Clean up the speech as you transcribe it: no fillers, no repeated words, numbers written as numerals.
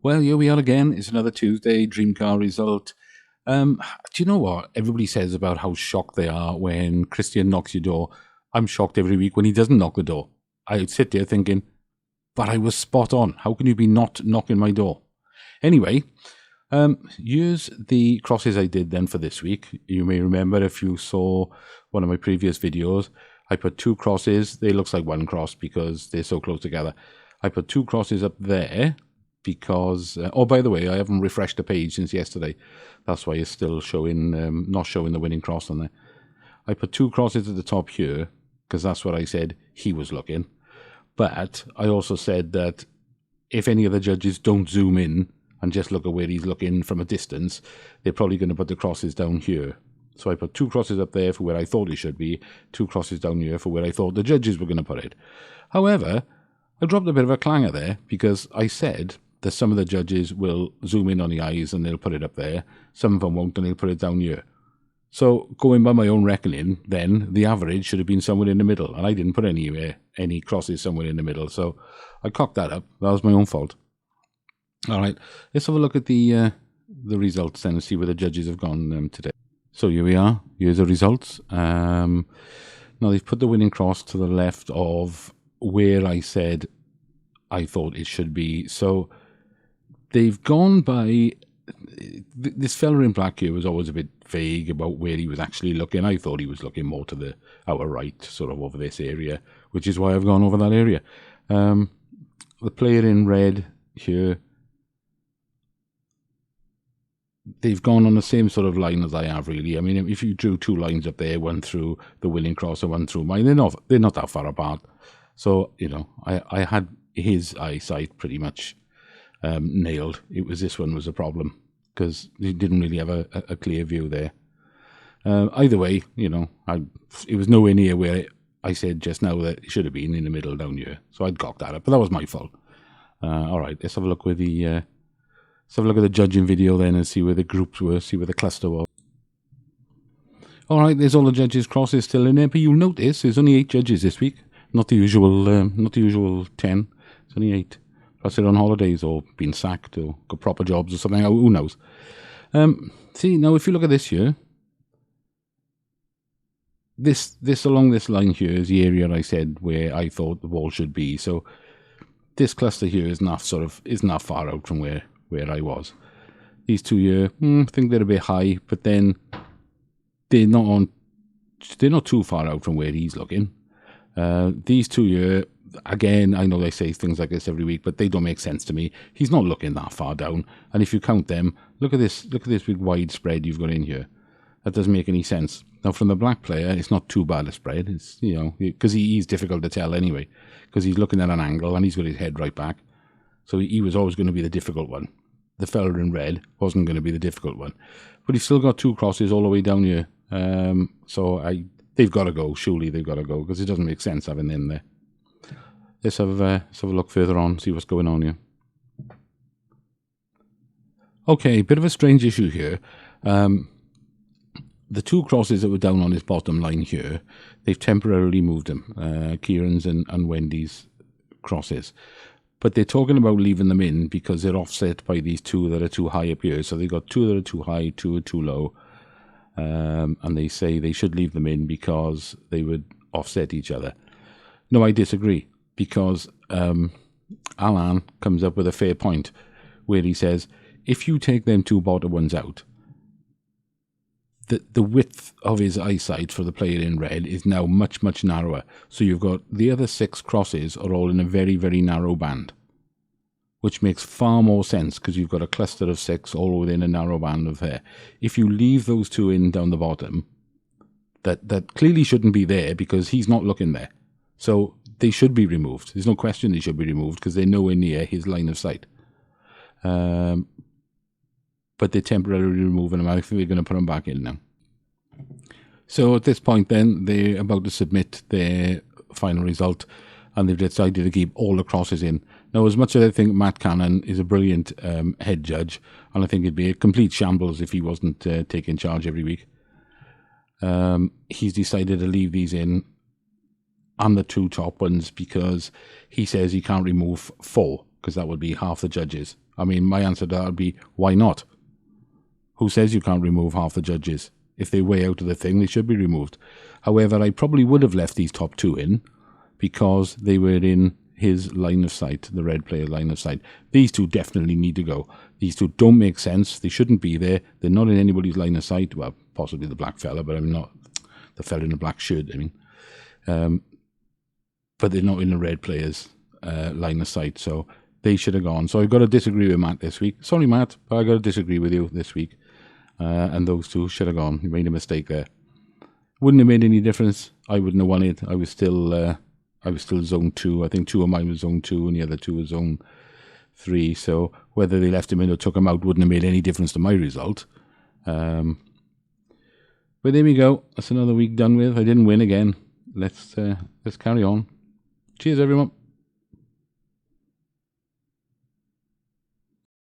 Well, here we are again. It's another Tuesday, dream car result. Do you know what everybody says about how shocked they are when Christian knocks your door? I'm shocked every week when he doesn't knock the door. I sit there thinking, but I was spot on. How can you be not knocking my door? Anyway, here's the crosses I did then for this week. You may remember if you saw one of my previous videos, I put two crosses. They look like one cross because they're so close together. I put two crosses up there because, oh, by the way, I haven't refreshed the page since yesterday. That's why it's still showing, not showing the winning cross on there. I put two crosses at the top here because that's what I said he was looking. But I also said that if any of the judges don't zoom in and just look at where he's looking from a distance, they're probably going to put the crosses down here. So I put two crosses up there for where I thought it should be, two crosses down here for where I thought the judges were going to put it. However, I dropped a bit of a clanger there because I said that some of the judges will zoom in on the eyes and they'll put it up there. Some of them won't and they'll put it down here. So going by my own reckoning, then the average should have been somewhere in the middle, and I didn't put any crosses somewhere in the middle. So I cocked that up. That was my own fault. All right, let's have a look at the results then and see where the judges have gone today. So here we are. Here's the results. Now they've put the winning cross to the left of where I said I thought it should be. So they've gone by. This fella in black here was always a bit vague about where he was actually looking. I thought he was looking more to the outer right, sort of over this area, which is why I've gone over that area. The player in red here, they've gone on the same sort of line as I have, really. I mean, if you drew two lines up there, one through the winning cross and one through mine, they're not that far apart. So, you know, I had his eyesight pretty much nailed. It was this one was a problem because he didn't really have a clear view there. Either way, you know, it was nowhere near where I said just now that it should have been in the middle down here. So I'd cocked that up, but that was my fault. All right, let's have a look with the let's have a look at the judging video then and see where the groups were, see where the cluster was. All right, there's all the judges' crosses still in there, but you'll notice there's only 8 judges this week, not the usual 10. It's only 8. Plus they're on holidays or been sacked or got proper jobs or something. Who knows? See, now if you look at this here, this along this line here is the area I said where I thought the wall should be. So this cluster here is not far out from where I was. These two here, I think they're a bit high, but then they're not too far out from where he's looking. These two here, again, I know they say things like this every week, but they don't make sense to me. He's not looking that far down, and if you count them, look at this big wide spread you've got in here. That doesn't make any sense. Now, from the black player, it's not too bad a spread. It's, you know, because he's difficult to tell anyway, because he's looking at an angle and he's got his head right back. So he was always going to be the difficult one. The fella in red wasn't going to be the difficult one, but he's still got 2 crosses all the way down here. So they've got to go. Surely they've got to go because it doesn't make sense having them there. Let's have a look further on, see what's going on here. Okay, bit of a strange issue here. The 2 crosses that were down on his bottom line here, they've temporarily moved them, Kieran's and Wendy's crosses. But they're talking about leaving them in because they're offset by these 2 that are too high up here. So they've got 2 that are too high, 2 are too low. And they say they should leave them in because they would offset each other. No, I disagree. Because Alan comes up with a fair point where he says, if you take them 2 bottom ones out, the width of his eyesight for the player in red is now much, much narrower. So you've got the other 6 crosses are all in a very, very narrow band, which makes far more sense because you've got a cluster of 6 all within a narrow band of there. If you leave those 2 in down the bottom, that clearly shouldn't be there because he's not looking there. So they should be removed. There's no question they should be removed because they're nowhere near his line of sight. But they're temporarily removing them. I think they're going to put them back in now. So at this point then, they're about to submit their final result and they've decided to keep all the crosses in. Now, as much as I think Matt Cannon is a brilliant head judge, and I think it'd be a complete shambles if he wasn't taking charge every week, he's decided to leave these in and the 2 top ones because he says he can't remove 4 because that would be half the judges. I mean, my answer to that would be, why not? Who says you can't remove half the judges? If they're way out of the thing, they should be removed. However, I probably would have left these top 2 in because they were in his line of sight, the red player line of sight. These 2 definitely need to go. These 2 don't make sense. They shouldn't be there. They're not in anybody's line of sight. Well, possibly the black fella, but I'm not the fella in the black shirt, I mean. But they're not in the red player's line of sight, so they should have gone. So I've got to disagree with Matt this week. Sorry, Matt, but I've got to disagree with you this week. And those 2 should have gone. You made a mistake there. Wouldn't have made any difference. I wouldn't have won it. I was still zone 2. I think 2 of mine was zone 2 and the other 2 was zone 3. So whether they left him in or took him out wouldn't have made any difference to my result. But there we go. That's another week done with. I didn't win again. Let's carry on. Cheers, everyone.